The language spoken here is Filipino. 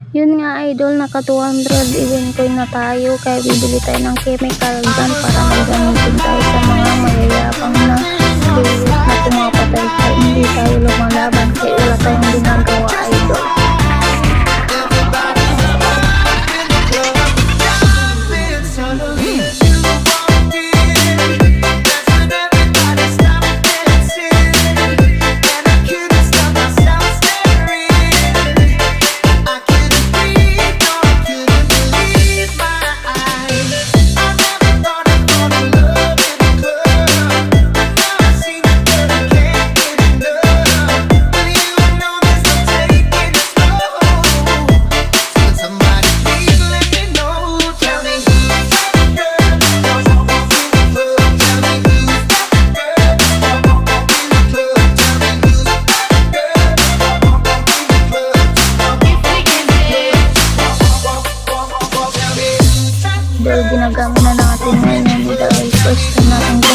Yun nga idol, naka 200 event coin na tayo, kaya bibili tayo ng chemical gun para magamitin tayo sa mga mayayabang na spirit na pumapatay kaya hindi tayo lumalaban kaya wala tayong ginagawa idol. Dahil ginagamit na natin ngayon, hindi dahil first time natin